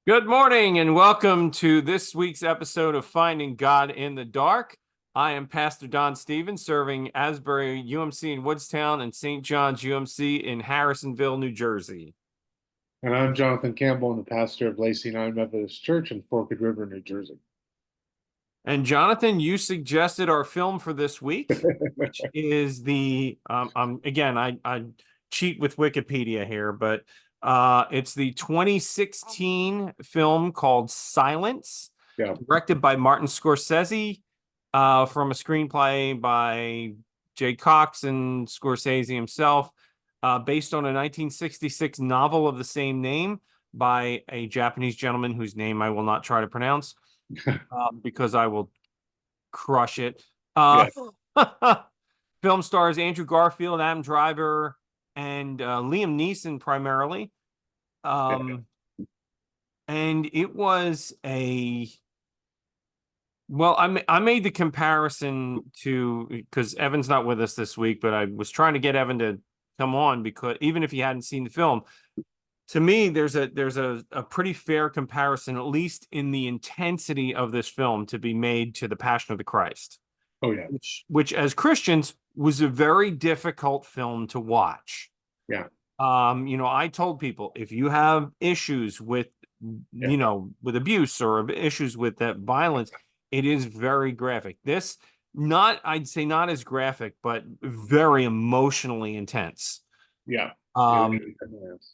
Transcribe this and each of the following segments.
Good morning and welcome to this week's episode of Finding God in the Dark. I am Pastor Don Stevens, serving Asbury UMC in Woodstown and St. John's UMC in Harrisonville, New Jersey. And I'm Jonathan Campbell, and the pastor of Lacey Nine Methodist Church in Forked River, New Jersey. And Jonathan, you suggested our film for this week, which is again, I cheat with Wikipedia here, but it's the 2016 film called Silence, Yeah, directed by Martin Scorsese, from a screenplay by Jay Cox and Scorsese himself, based on a 1966 novel of the same name by a Japanese gentleman whose name I will not try to pronounce, because I will crush it. yeah, Film stars Andrew Garfield, Adam Driver, and Liam Neeson primarily. yeah. And it was well, I made the comparison to, because Evan's not with us this week, but I was trying to get Evan to come on because even if he hadn't seen the film, to me, there's a pretty fair comparison, at least in the intensity of this film, to be made to The Passion of the Christ, Oh, yeah, which as Christians was a very difficult film to watch. yeah, I told people if you have issues with, yeah, with abuse or issues with that violence, it is very graphic. This, not, I'd say not as graphic, but very emotionally intense. yeah. Um, It is.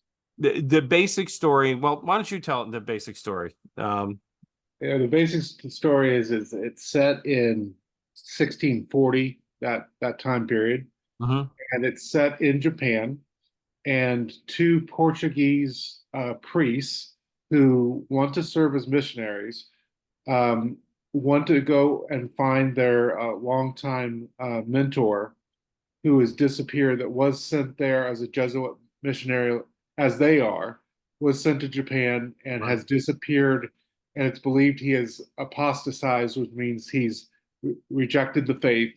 the basic story. Well, why don't you tell the basic story? Yeah, the basic story is it's set in 1640, that time period, Mhm. and it's set in Japan. And two Portuguese priests who want to serve as missionaries um, want to go and find their longtime mentor who has disappeared, that was sent there as a Jesuit missionary, as they are, was sent to Japan and Right. has disappeared. And it's believed he has apostatized, which means he's rejected the faith.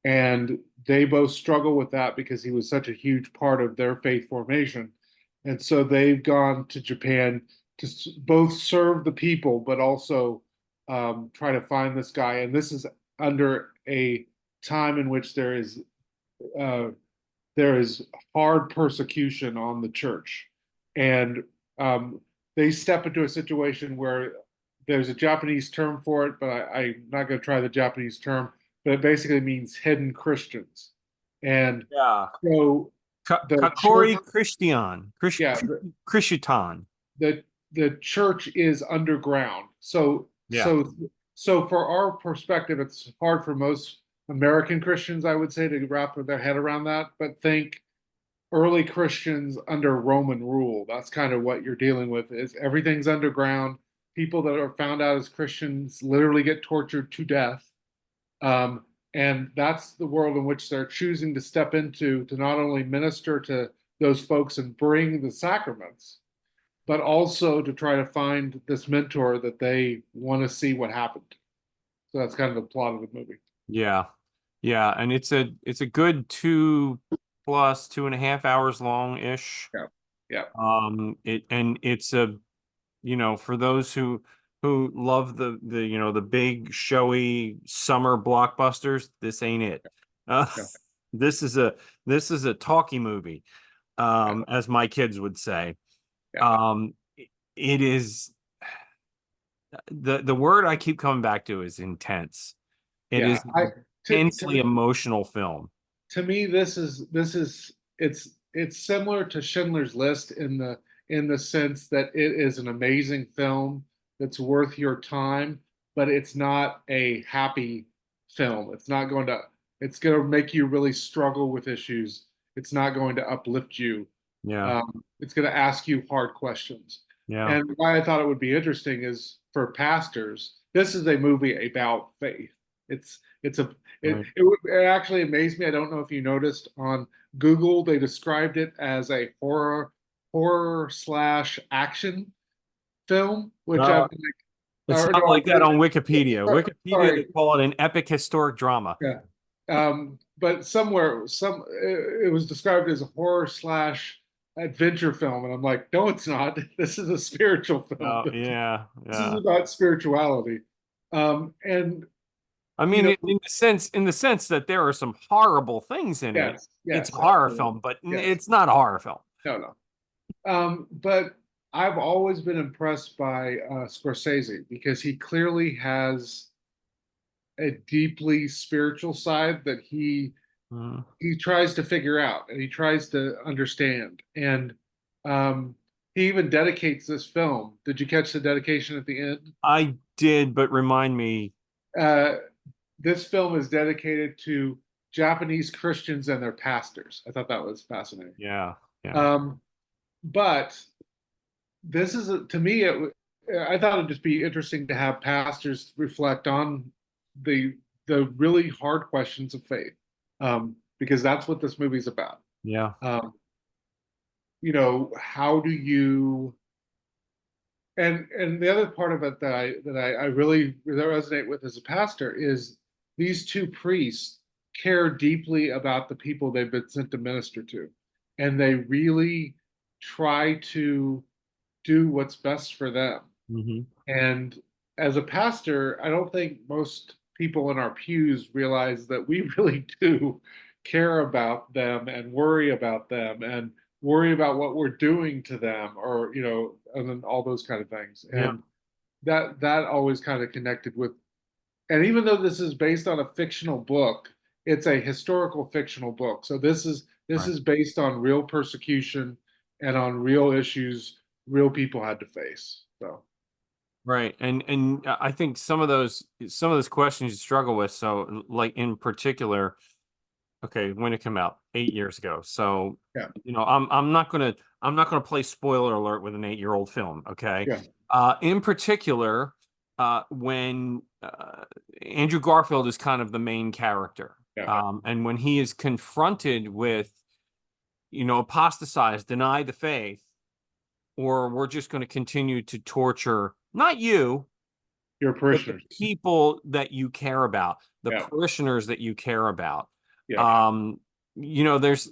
And they both struggle with that because he was such a huge part of their faith formation. And so they've gone to Japan to both serve the people, but also try to find this guy. And this is under a time in which uh, there is hard persecution on the church, and they step into a situation where there's a Japanese term for it, but I'm not going to try the Japanese term, but it basically means hidden Christians. And Yeah. so the church, Kakori Christian, yeah, Christian. the the church is underground. So Yeah. so for our perspective, it's hard for most American Christians, I would say, to wrap their head around that. But think early Christians under Roman rule. That's kind of what you're dealing with. Is everything's underground. People that are found out as Christians literally get tortured to death. Um, and that's the world in which they're choosing to step into, to not only minister to those folks and bring the sacraments, but also to try to find this mentor that they want to see what happened. So that's kind of the plot of the movie. Yeah. Yeah. And it's a good 2 plus 2.5 hours long ish. Yeah. Yeah. It's for those who love the big showy summer blockbusters, this ain't it. Uh, Yeah. this is a talkie movie, Yeah. as my kids would say. Yeah. Um, it is the word I keep coming back to is intense. It Yeah. is I an to intensely emotional film. to me this is it's similar to Schindler's List in the sense that it is an amazing film that's worth your time, but it's not a happy film. It's going to make you really struggle with issues. It's not going to uplift you. Yeah, It's going to ask you hard questions. yeah, And why I thought it would be interesting is for pastors, this is a movie about faith. It's a right. it actually amazed me. I don't know if you noticed on Google, they described it as a horror slash action film, which Uh, I'm like, it's not or like that on Wikipedia. Wikipedia, they sorry, call it an epic historic drama. yeah. But somewhere, it was described as a horror slash adventure film, and I'm like, no, it's not. This is a spiritual film. Oh, yeah, This is yeah. about spirituality. And I you mean, know, in the sense that there are some horrible things in it. yes, It's a yes, horror absolutely, film, but yes, it's not a horror film. no, no. But I've always been impressed by Scorsese because he clearly has a deeply spiritual side that Mhm. he tries to figure out and he tries to understand. And um, he even dedicates this film. Did you catch the dedication at the end? I did, but remind me. Uh, this film is dedicated to Japanese Christians and their pastors. I thought that was fascinating. Yeah, yeah, Um, but this is to me, I thought it'd just be interesting to have pastors reflect on the the really hard questions of faith, because that's what this movie's about. yeah. Um, how do you and the other part of it that I really resonate with as a pastor is these two priests care deeply about the people they've been sent to minister to, and they really try to do what's best for them. Hmm. And as a pastor, I don't think most people in our pews realize that we really do care about them and worry about them and worry about what we're doing to them, or and then all those kind of things. Yeah, And that always kind of connected with. And even though this is based on a fictional book, it's a historical fictional book. So this right. is based on real persecution and on real issues real people had to face. So Right. And I think some of those questions you struggle with. So like in particular, okay, when it came out 8 years ago. So, yeah, I'm not gonna play spoiler alert with an 8-year-old film. Okay. yeah, In particular, when Andrew Garfield is kind of the main character. yeah, And when he is confronted with, apostatize, deny the faith, or we're just going to continue to torture not you, your but the parishioners. people that you care about, the Yeah, parishioners that you care about. yeah, Um, there's,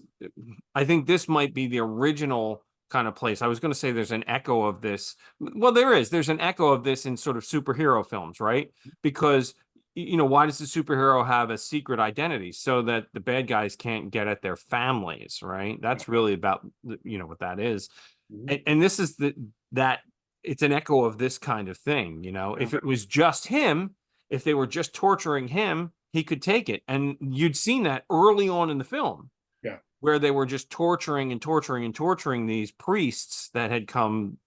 I think this might be the original kind of place. I was going to say there's an echo of this. Well, there's an echo of this in sort of superhero films, right? Because, why does the superhero have a secret identity? So that the bad guys can't get at their families, right? yeah. That's really about, what that is. Mhm. And this is that it's an echo of this kind of thing. Yeah, If it was just him, if they were just torturing him, he could take it. And you'd seen that early on in the film yeah, where they were just torturing and torturing and torturing these priests that had come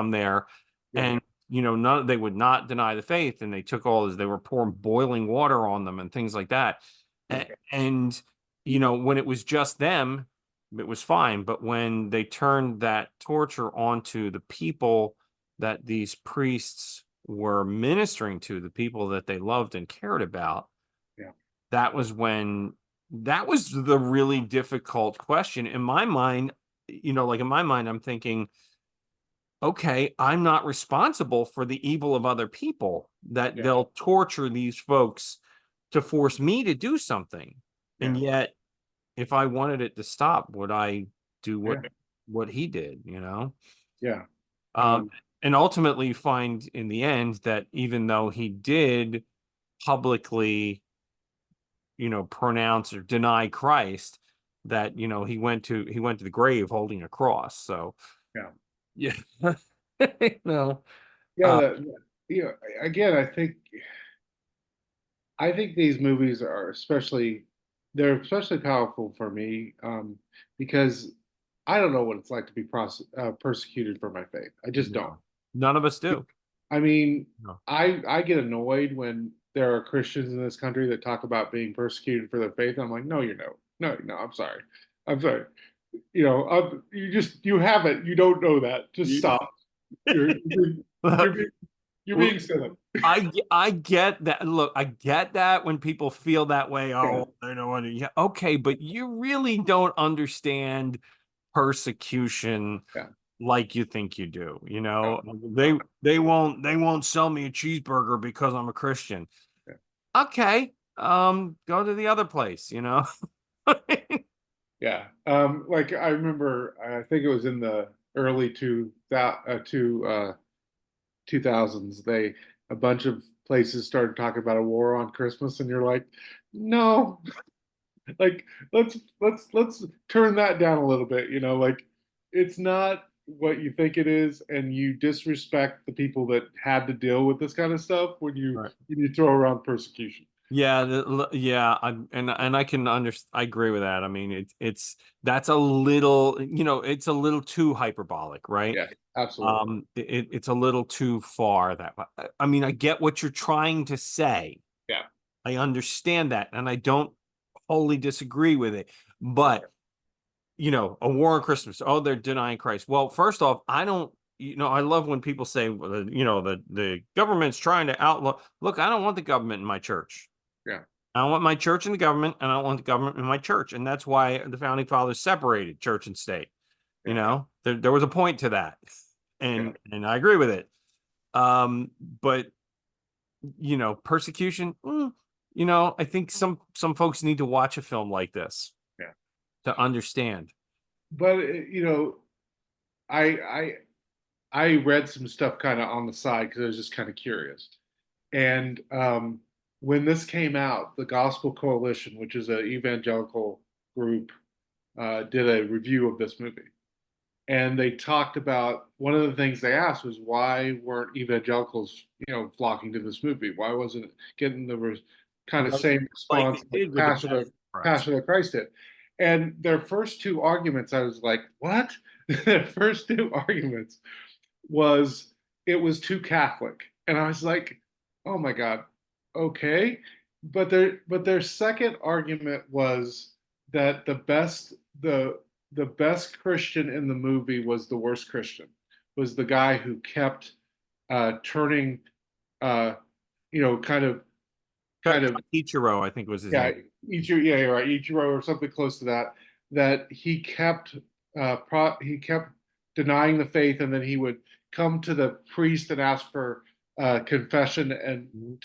there. yeah, And none, they would not deny the faith, and they took all this, they were pouring boiling water on them and things like that. yeah, And when it was just them, it was fine. But when they turned that torture onto the people that these priests were ministering to, the people that they loved and cared about, yeah, that was when that was the really difficult question in my mind. Like in my mind, I'm thinking, okay, I'm not responsible for the evil of other people, that yeah, they'll torture these folks to force me to do something. yeah, And yet, if I wanted it to stop, would I do yeah, what he did, yeah. Um, and ultimately find in the end that even though he did publicly, pronounce or deny Christ, that he went to the grave holding a cross. So Yeah, yeah, no, yeah. uh, Again, I think these movies are they're especially powerful for me, because I don't know what it's like to be persecuted for my faith. I just don't. no, none of us do. I mean, No. I get annoyed when there are Christians in this country that talk about being persecuted for their faith. I'm like, no, you're no, no, no. I'm sorry. I'm sorry. You have it. You don't know that. Just You- stop. You're being, you're being silly. I get that. Look, I get that when people feel that way. Yeah, Oh, I don't want to. Yeah, okay, but you really don't understand persecution yeah, like you think you do. no, They no, they won't sell me a cheeseburger because I'm a Christian. yeah, Okay, go to the other place. Yeah. Like I remember, I think it was in the early 2000s, a bunch of places started talking about a war on Christmas, and you're like, no, like let's turn that down a little bit, like it's not what you think it is, and you disrespect the people that had to deal with this kind of stuff Right. when you throw around persecution. Yeah, yeah, and I can understand. I agree with that. I mean, it's that's a little, it's a little too hyperbolic, right? Yeah, absolutely. It's a little too far that way. I mean, I get what you're trying to say. Yeah. I understand that, and I don't wholly disagree with it. But a war on Christmas. Oh, they're denying Christ. Well, first off, I don't. I love when people say, well, the government's trying to outlaw. Look, I don't want the government in my church. Yeah. I don't want my church in the government, and I don't want the government in my church. And that's why the founding fathers separated church and state. Yeah. There was a point to that, Yeah. and I agree with it. But persecution. I think some folks need to watch a film like this Yeah. to understand. But I I I read some stuff kind of on the side because I was just kind of curious. And when this came out, the Gospel Coalition, which is an evangelical group, did a review of this movie. And they talked about one of the things they asked was why weren't evangelicals, flocking to this movie? Why wasn't it getting the kind of same Like they response that did with the Passion Passion of of Christ. Passion of Christ did? And their first two arguments, I was like, what? Their first two arguments was it was too Catholic. And I was like, oh my God, okay. But their second argument was that the best Christian in the movie was the worst Christian, was the guy who kept turning uh kind of kind of Ichiro, I think was his yeah, name. Yeah, you're right, Ichiro or something close to that. That he kept denying the faith, and then he would come to the priest and ask for confession and Mhm.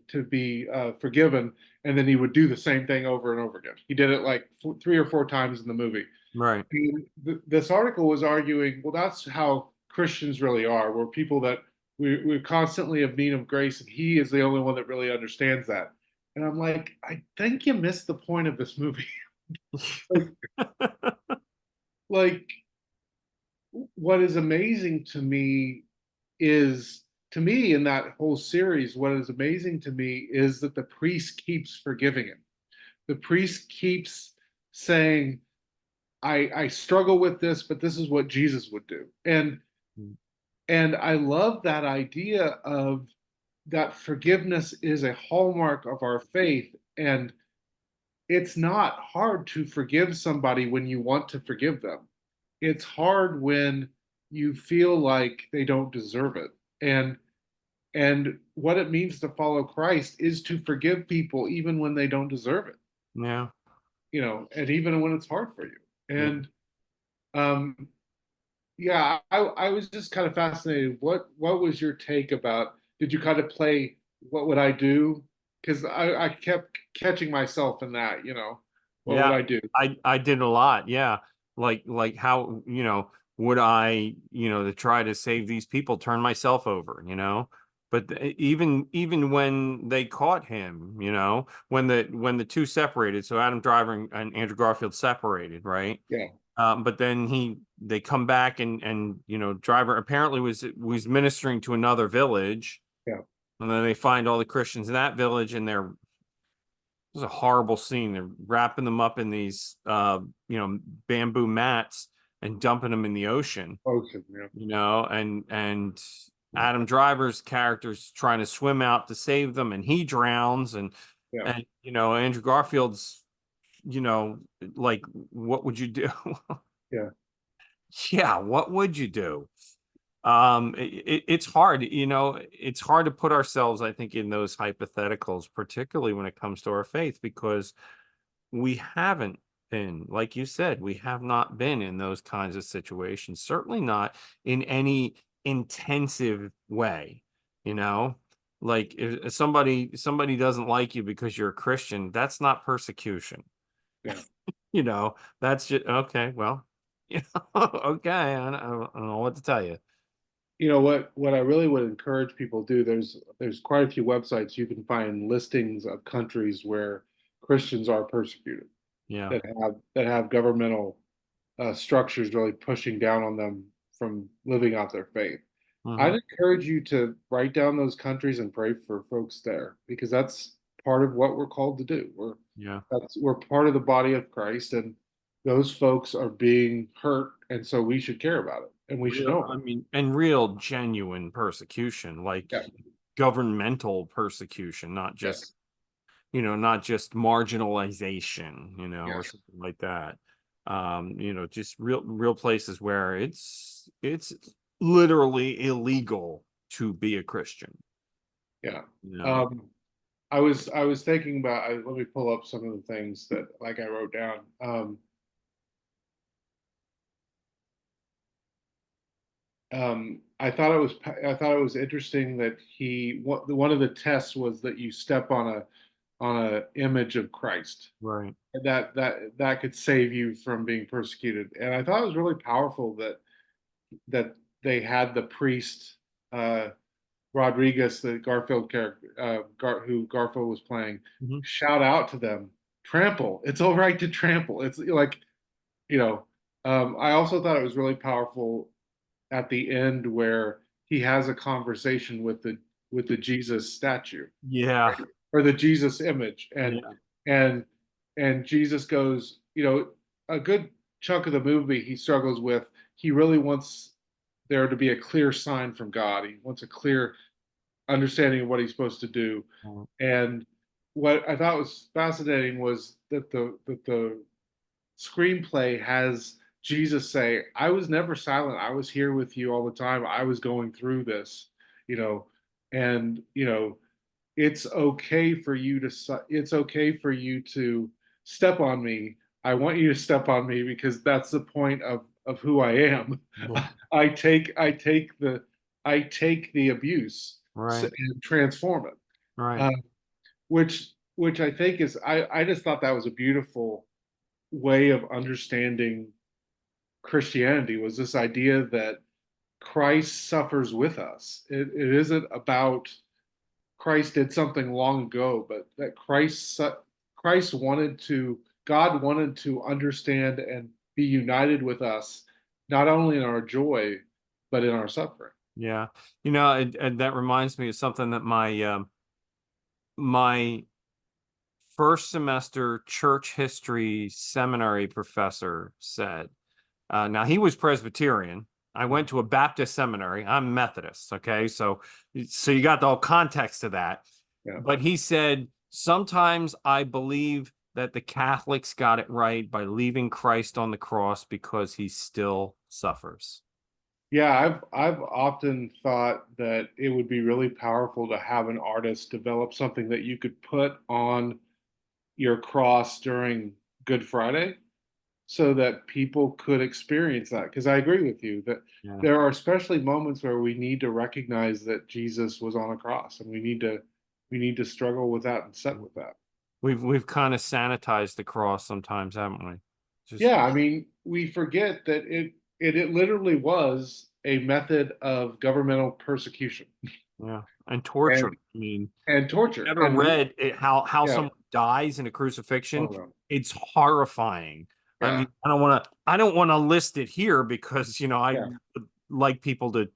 to be forgiven, and then he would do the same thing over and over again. He did it like three or four times in the movie. Right. And this article was arguing, well, that's how Christians really are. We're people that we're constantly of need of grace, and he is the only one that really understands that. And I'm like, I think you missed the point of this movie. like, like, what is amazing to me is, to me, in that whole series, what is amazing to me is that the priest keeps forgiving him. The priest keeps saying, I struggle with this, but this is what Jesus would do. And I love that idea of that forgiveness is a hallmark of our faith. And it's not hard to forgive somebody when you want to forgive them. It's hard when you feel like they don't deserve it. And what it means to follow Christ is to forgive people even when they don't deserve it, Yeah. and even when it's hard for you. Yeah. And um, yeah, I was just kind of fascinated. What was your take about? Did you kind of play What Would I Do? Because I kept catching myself in that. What would Yeah. I do? I did a lot. Yeah. Like how, would I, to try to save these people, turn myself over, But even when they caught him, when the two separated, so Adam Driver and Andrew Garfield separated, right? Yeah, But then they come back, and Driver apparently was ministering to another village, yeah. and then they find all the Christians in that village, and it was a horrible scene. They're wrapping them up in these bamboo mats and dumping them in the ocean, Ocean. Yeah, and Adam Driver's character's trying to swim out to save them, and he drowns, and yeah, and Andrew Garfield's you know like, what would you do? yeah, Yeah, what would you do? It's hard, it's hard to put ourselves, I think, in those hypotheticals, particularly when it comes to our faith, because we haven't been, like you said, we have not been in those kinds of situations, certainly not in any intensive way, you know like if somebody doesn't like you because you're a Christian, that's not persecution. yeah. that's just okay. Well, okay. I don't know what to tell you. What I really would encourage people to do, there's quite a few websites you can find listings of countries where Christians are persecuted, Yeah. that have governmental structures really pushing down on them from living out their faith. Hmm. I'd encourage you to write down those countries and pray for folks there, because that's part of what we're called to do. Yeah. We're part of the body of Christ, and those folks are being hurt, and so we should care about it, and we should Real, know I about mean, and real genuine persecution, like it. governmental persecution, not Yeah, just, not just marginalization, or yes, something like that. Just real places where it's literally illegal to be a Christian. yeah. You know. Um, I was thinking about. Let me pull up some of the things that like I wrote down. I thought it was interesting that one of the tests was that you step on a image of Christ, Right. and that could save you from being persecuted. And I thought it was really powerful that they had the priest uh, Rodriguez, the Garfield character, who Garfield was playing, Hmm. shout out to them, trample. It's all right to trample. It's like you know. I also thought it was really powerful at the end where he has a conversation with the Jesus statue, Yeah. or the Jesus image, Yeah. and and Jesus goes, a good chunk of the movie he struggles with. He really wants there to be a clear sign from God. He wants a clear understanding of what he's supposed to do. And what I thought was fascinating was that the screenplay has Jesus say, "I was never silent. I was here with you all the time. I was going through this, you know, and it's okay for you to step on me. I want you to step on me because that's the point of who I am. Yeah. I take the abuse Right. and transform it." Right. Uh, which I think is I just thought that was a beautiful way of understanding Christianity, was this idea that Christ suffers with us. It isn't about Christ did something long ago, but that Christ wanted to, God wanted to understand and be united with us, not only in our joy, but in our suffering. Yeah. And that reminds me of something that my first semester church history seminary professor said. Now he was Presbyterian. I went to a Baptist seminary. I'm Methodist. Okay, so you got the whole context of that. Yeah. But he said sometimes I believe that the Catholics got it right by leaving Christ on the cross because he still suffers. Yeah, I've often thought that it would be really powerful to have an artist develop something that you could put on your cross during Good Friday, so that people could experience that. Because I agree with you that Yeah. there are especially moments where we need to recognize that Jesus was on a cross, and we need to struggle with that and sit with that. We've kind of sanitized the cross sometimes, haven't we? Just Yeah, I mean, we forget that it literally was a method of governmental persecution yeah, and torture. and I mean, and torture. ever And read how yeah, someone dies in a oh crucifixion? no, It's horrifying. I yeah, mean, I don't want to list it here because I yeah. would like people to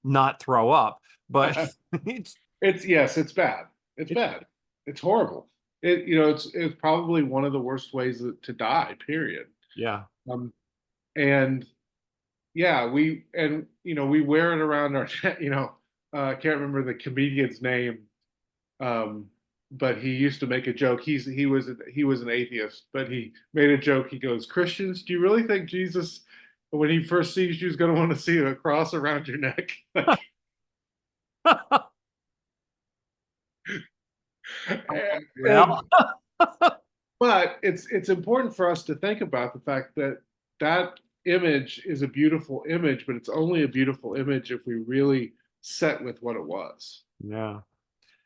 not throw up, but it's It's bad. It's it's bad. It's horrible. It's probably one of the worst ways to die. Period. yeah. Um, and yeah, we wear it around our neck. I can't remember the comedian's name, um, but he used to make a joke. He was an atheist, but he made a joke. He goes, "Christians, do you really think Jesus, when he first sees you, is going to want to see a cross around your neck?" Like, and Well, but it's important for us to think about the fact that that image is a beautiful image, but it's only a beautiful image if we really set with what it was. yeah.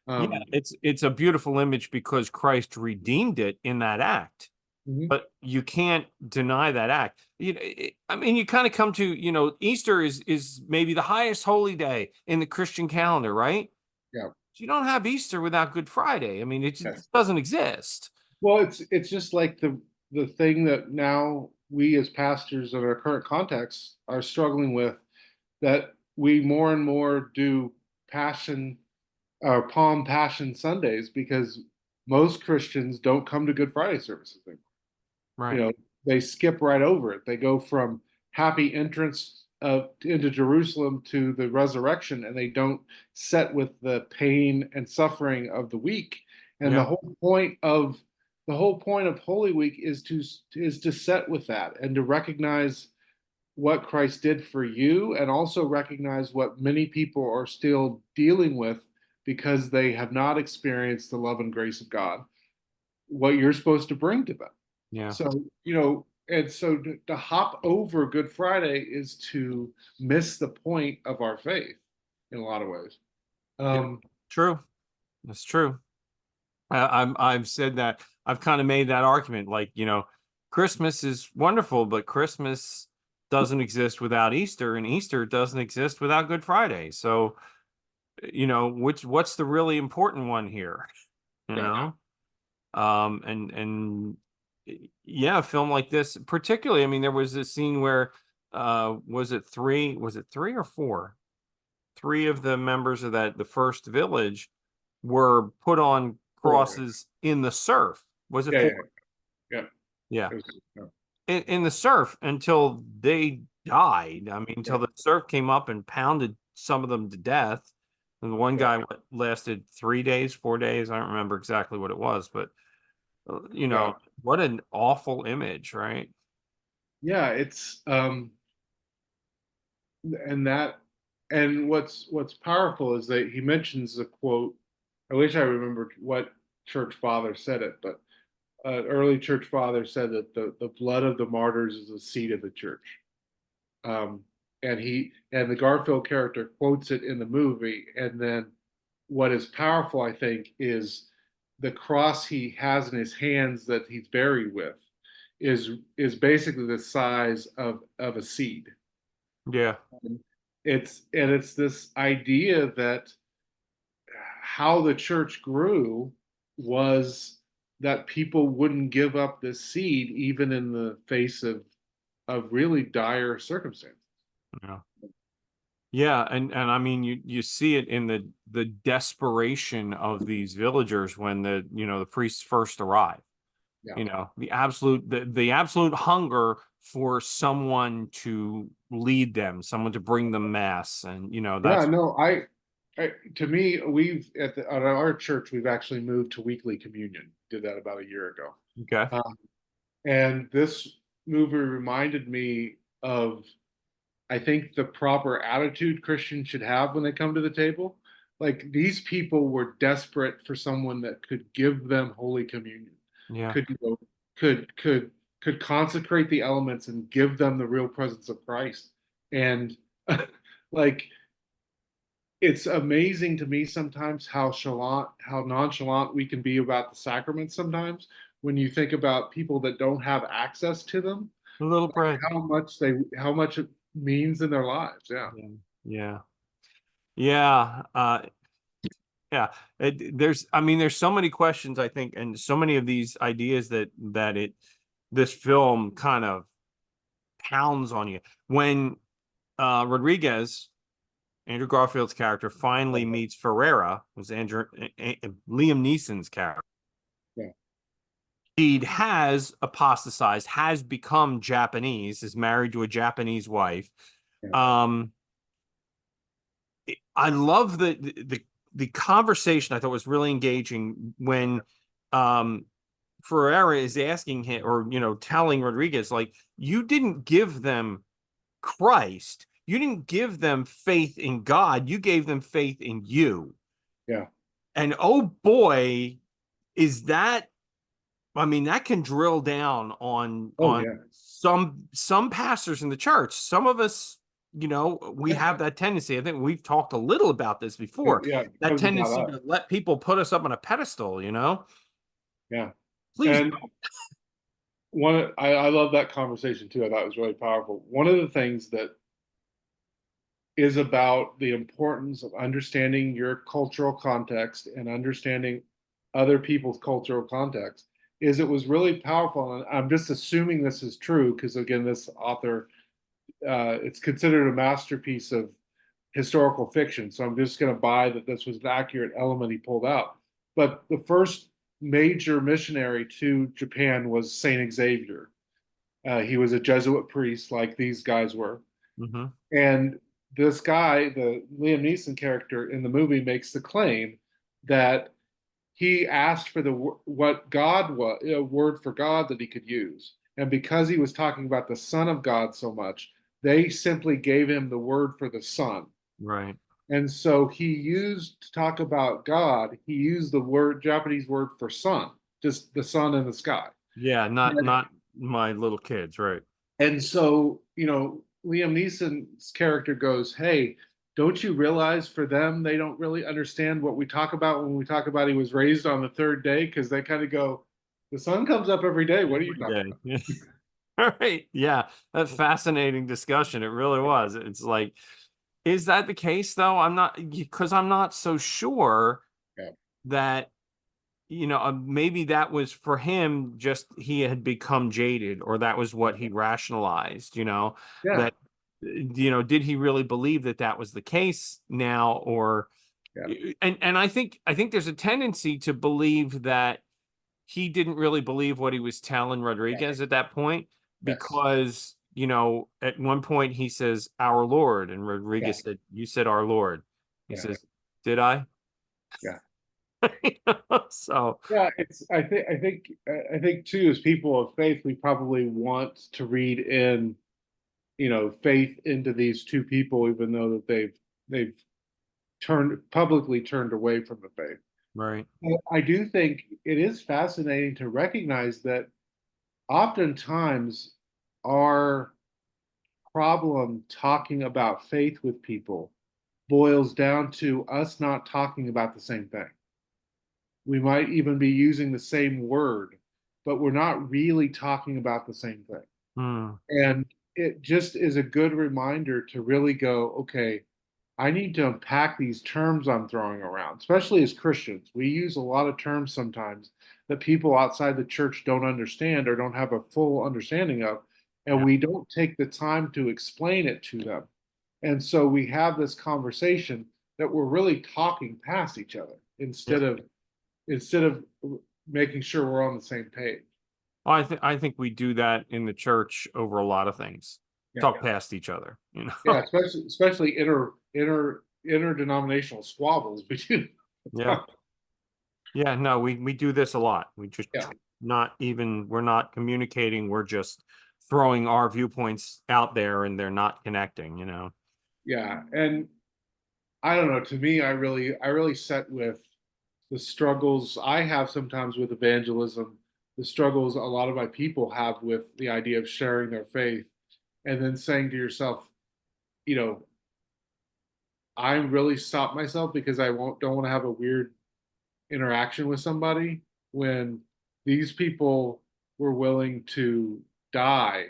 Yeah, Um, it's a beautiful image because Christ redeemed it in that act. Mhm. but you can't deny that act. I mean, you kind of come to, Easter is maybe the highest holy day in the Christian calendar, right? Yeah. You don't have Easter without Good Friday. I mean, it just Yes. doesn't exist. Well, it's just like the thing that now we as pastors in our current context are struggling with, that we more and more do passion or Palm Passion Sundays because most Christians don't come to Good Friday services anymore. You Right. know, they skip right over it. They go from happy entrance into Jerusalem to the resurrection, and they don't set with the pain and suffering of the week. And Yeah. the whole point of Holy Week is to set with that and to recognize what Christ did for you, and also recognize what many people are still dealing with because they have not experienced the love and grace of God, what you're supposed to bring to them. Yeah. So, and so to hop over Good Friday is to miss the point of our faith in a lot of ways. Yeah. Um, True. That's true. I've said that. I've kind of made that argument. Like, Christmas is wonderful, but Christmas doesn't exist without Easter, and Easter doesn't exist without Good Friday. So, what's the really important one here? You yeah, know? And yeah, a film like this, particularly, I mean, there was this scene where was it three or four? Three of the members of the first village were put on four. crosses in the surf. Was it Yeah, four? yeah, yeah. Yeah. It was, yeah, In the surf until they died. I mean, yeah, until the surf came up and pounded some of them to death. And the one yeah, guy lasted 3 days, 4 days. I don't remember exactly what it was, but yeah. what an awful image, right? Yeah, it's and that and what's powerful is that he mentions a quote. I wish I remembered what church father said it, but early church father said that the blood of the martyrs is the seed of the church. Um, and the Garfield character quotes it in the movie. And then what is powerful, I think, is the cross he has in his hands that he's buried with is basically the size of a seed. Yeah. It's this idea that how the church grew was that people wouldn't give up this seed even in the face of really dire circumstances. Yeah. Yeah, and I mean you see it in the desperation of these villagers when the priests first arrive. Yeah. The absolute hunger for someone to lead them, someone to bring them mass, and Yeah, that's no, to me, at our church, we've actually moved to weekly communion. Did that about a year ago. okay. Um, and this movie reminded me of, I think, the proper attitude Christians should have when they come to the table. Like these people were desperate for someone that could give them Holy Communion, Yeah. could you know, could could could consecrate the elements and give them the real presence of Christ. And like it's amazing to me sometimes how nonchalant we can be about the sacraments sometimes when you think about people that don't have access to them, A little bread. how much it means in their lives. Yeah. Yeah. Yeah. Yeah. Yeah. I mean, there's so many questions, I think, and so many of these ideas that this film kind of pounds on you. When Rodriguez, Andrew Garfield's character, finally meets Ferreira, who's Liam Neeson's character. Yeah. He has apostatized, has become Japanese, is married to a Japanese wife. Yeah. Um, I love the conversation. I thought was really engaging when um, Ferreira is asking him, or telling Rodriguez, like, you didn't give them Christ. You didn't give them faith in God. You gave them faith in you. Yeah. And oh boy, is that, I mean, that can drill down on Oh yeah. some pastors in the church. Some of us, we Yeah. have that tendency. I think we've talked a little about this before. Yeah. It That becomes about tendency us. to let people put us up on a pedestal, Yeah. Please And don't. I love that conversation too. I thought it was really powerful. One of the things that is about the importance of understanding your cultural context and understanding other people's cultural context is it was really powerful. And I'm just assuming this is true because again, this author, it's considered a masterpiece of historical fiction. So I'm just going to buy that this was an accurate element he pulled out. But the first major missionary to Japan was Saint Xavier. He was a Jesuit priest, like these guys were. Hmm. And this guy, the Liam Neeson character in the movie, makes the claim that he asked for the what God was a word for God that he could use, and because he was talking about the Son of God so much, they simply gave him the word for the Son. Right. And so he used to talk about God, he used the word Japanese word for sun, just the sun in the sky. Yeah, not my little kids, right. And so, Liam Neeson's character goes, "Hey, don't you realize for them, they don't really understand what we talk about when we talk about he was raised on the third day? Because they kind of go, the sun comes up every day. What are you Every talking day. about?" Yeah. All right. Yeah, that's fascinating discussion. It really was. It's like, is that the case though? I'm not, because I'm not so sure Yeah. that, maybe that was for him, just he had become jaded, or that was what he rationalized, Yeah. that, did he really believe that that was the case now, or, Yeah. and I think there's a tendency to believe that he didn't really believe what he was telling Rodriguez at that point, Yes. because, at one point he says, "Our Lord," and Yeah. Rodriguez said, "You said our Lord." He Yeah. says, "Did I?" Yeah. So, Yeah. I think too, as people of faith, we probably want to read in, faith into these two people, even though that they've publicly turned away from the faith. right. I do think it is fascinating to recognize that oftentimes our problem talking about faith with people boils down to us not talking about the same thing. We might even be using the same word, but we're not really talking about the same thing. Hmm. And it just is a good reminder to really go, okay, I need to unpack these terms I'm throwing around, especially as Christians. We use a lot of terms sometimes that people outside the church don't understand or don't have a full understanding of, and Yeah. we don't take the time to explain it to them. And so we have this conversation that we're really talking past each other Yeah. instead of making sure we're on the same page. I think we do that in the church over a lot of things. Yeah. Talk past each other, Yeah, especially interdenominational squabbles between. Yeah. Yeah, no, we do this a lot. We just Yeah, we're not communicating, we're just throwing our viewpoints out there, and they're not connecting. yeah, and I don't know. To me, I really set with the struggles I have sometimes with evangelism, the struggles a lot of my people have with the idea of sharing their faith, and then saying to yourself, you know, I really stop myself because I won't don't want to have a weird interaction with somebody when these people were willing to die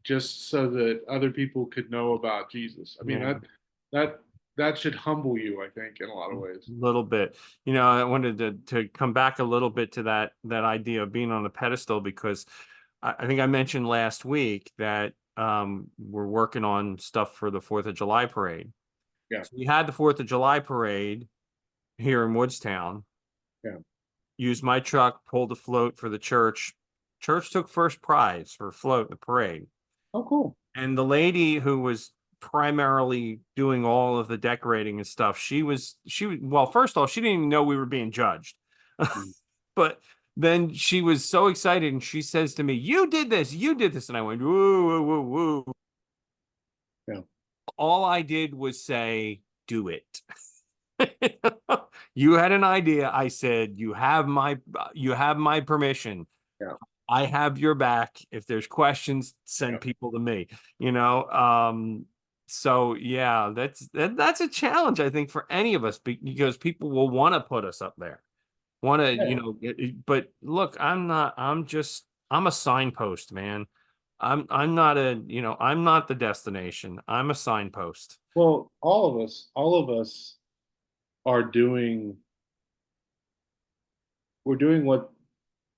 just so that other people could know about Jesus. I mean Yeah. that that should humble you, I think, in a lot of ways. Little bit. I wanted to come back a little bit to that idea of being on a pedestal, because I think I mentioned last week that we're working on stuff for the Fourth of July parade. Yeah, So we had the Fourth of July parade here in Woodstown. yeah. Used my truck, pulled a float for the church. Church took first prize for float in the parade. Oh, cool. And the lady who was primarily doing all of the decorating and stuff, she was well, first of all, she didn't even know we were being judged. Mm. But then she was so excited, and she says to me, you did this. And I went, woo, woo, woo, woo. Yeah, All I did was say, do it. You had an idea. I said, you have my permission. yeah, I have your back. If there's questions, yeah, send people to me. You know. So yeah, that's a challenge, I think, for any of us, because people will want to put us up there. Want to, yeah, but look, I'm not. I'm just I'm a signpost, man. I'm not a, I'm not the destination. I'm a signpost. Well, all of us are doing, we're doing what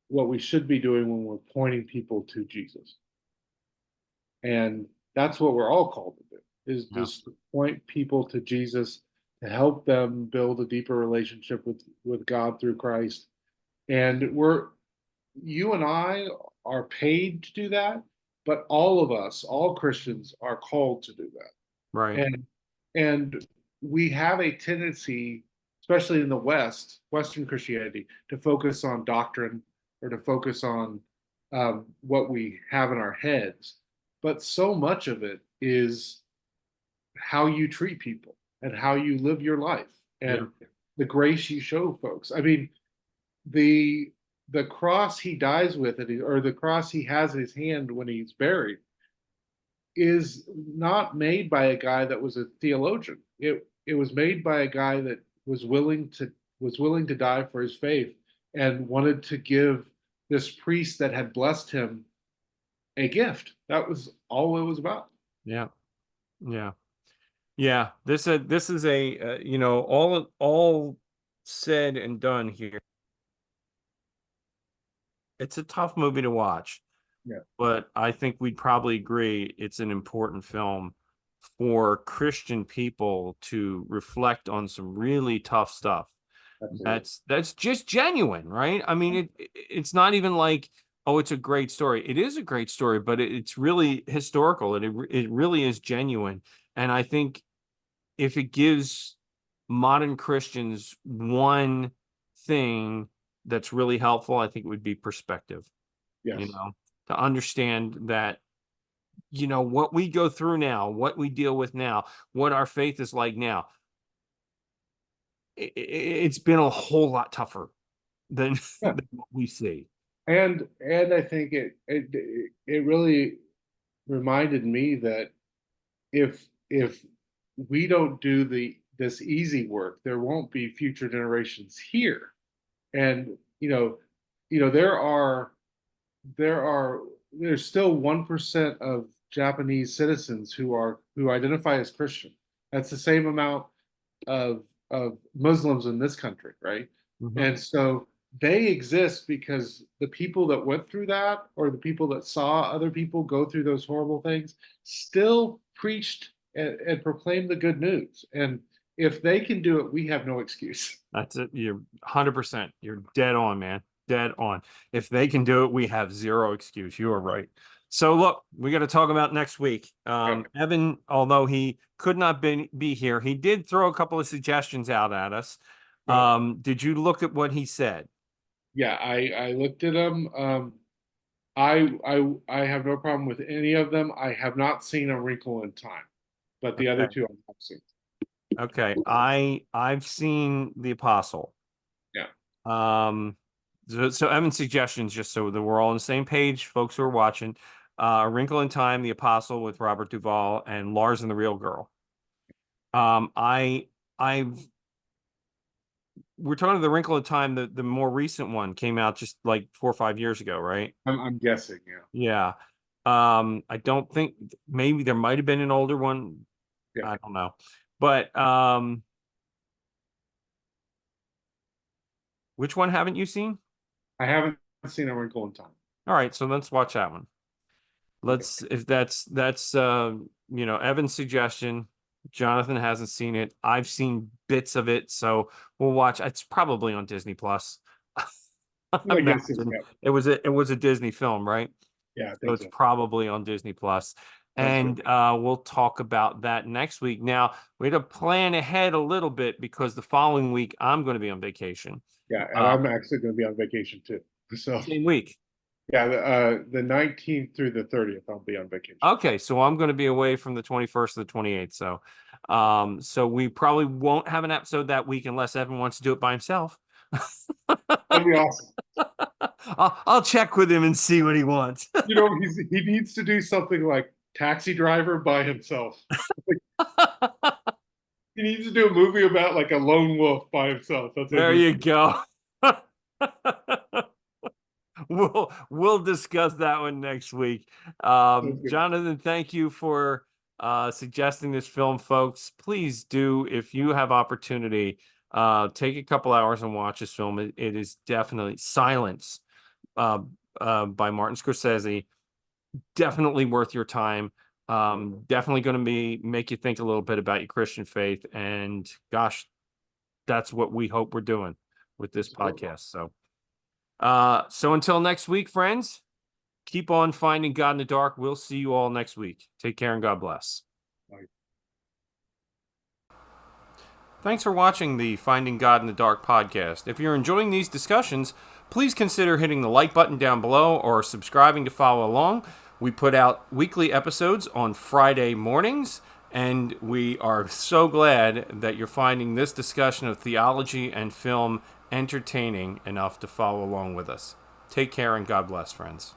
we should be doing when we're pointing people to Jesus. And that's what we're all called to do, is Yeah. just to point people to Jesus, to help them build a deeper relationship with God through Christ. And you and I are paid to do that, but all of us, all Christians, are called to do that. Right. And we have a tendency, especially in the Western Christianity, to focus on doctrine or to focus on what we have in our heads. But so much of it is how you treat people and how you live your life Yeah. and the grace you show folks. I mean, the the cross he dies with, or the cross he has in his hand when he's buried, is not made by a guy that was a theologian. It was made by a guy that was willing to die for his faith and wanted to give this priest that had blessed him a gift. That was all it was about. Yeah. Yeah. Yeah. This is a all said and done here. It's a tough movie to watch, Yeah, but I think we'd probably agree it's an important film for Christian people to reflect on some really tough stuff. absolutely. That's just genuine, right? I mean, it's not even like, oh, it's a great story. It is a great story, but it's really historical. It really is genuine. And I think if it gives modern Christians one thing that's really helpful, I think it would be perspective, you Yes. know, to understand that, what we go through now, what we deal with now, what our faith is like now, it's been a whole lot tougher than, Yeah. than what we see. And I think it really reminded me that if we don't do this easy work, there won't be future generations here. And there are there's still 1% of Japanese citizens who identify as Christian. That's the same amount of Muslims in this country, right? Mhm. And so they exist because the people that went through that, or the people that saw other people go through those horrible things, still preached and proclaimed the good news. And if they can do it, we have no excuse. That's it. You're 100%. You're dead on, man. Dead on. If they can do it, we have zero excuse. You are right. So look, we got to talk about next week. Yeah. Evan, although he could not be here, he did throw a couple of suggestions out at us. Yeah. Did you look at what he said? Yeah, I looked at them. I have no problem with any of them. I have not seen A Wrinkle in Time, but the other Okay. two I have seen. Okay. I've seen The Apostle. Yeah. So Evan's suggestions, just so that we're all on the same page, folks who are watching, A Wrinkle in Time, The Apostle with Robert Duvall, and Lars and the Real Girl. Um, I I've we're talking The Wrinkle in Time, the more recent one came out just like 4 or 5 years ago, right? I'm guessing. Yeah. Yeah. I don't think, maybe there might have been an older one. Yeah. I don't know. But which one haven't you seen? I haven't seen A Wrinkle in Time. All right, so let's watch that one. Okay. Let's, if that's Evan's suggestion. Jonathan hasn't seen it. I've seen bits of it, so we'll watch. It's probably on Disney Plus. I My guess is imagine yeah. it was a Disney film, right? Yeah, I So think it's so. probably on Disney Plus. Sounds good. And we'll talk about that next week. Now, we had to plan ahead a little bit because the following week I'm going to be on vacation. Yeah, and Uh, I'm actually going to be on vacation too. So Same week. yeah, the 19th through the 30th, I'll be on vacation. Okay, so I'm going to be away from the 21st to the 28th. So we probably won't have an episode that week unless Evan wants to do it by himself. That'd be awesome. I'll check with him and see what he wants. He needs to do something like Taxi Driver by himself. Like, he needs to do a movie about like a lone wolf by himself. That's what There he needs you to do. go. we'll discuss that one next week. Okay. Jonathan, thank you for suggesting this film, folks. Please do, if you have opportunity, take a couple hours and watch this film. It is definitely Silence uh, by Martin Scorsese. Definitely worth your time. Definitely going to be make you think a little bit about your Christian faith. And gosh, that's what we hope we're doing with this Absolutely. podcast. So until next week, friends, keep on finding God in the dark. We'll see you all next week. Take care and God bless. Bye. Thanks for watching the Finding God in the Dark podcast. If you're enjoying these discussions, please consider hitting the like button down below or subscribing to follow along. We put out weekly episodes on Friday mornings, and we are so glad that you're finding this discussion of theology and film entertaining enough to follow along with us. Take care and God bless, friends.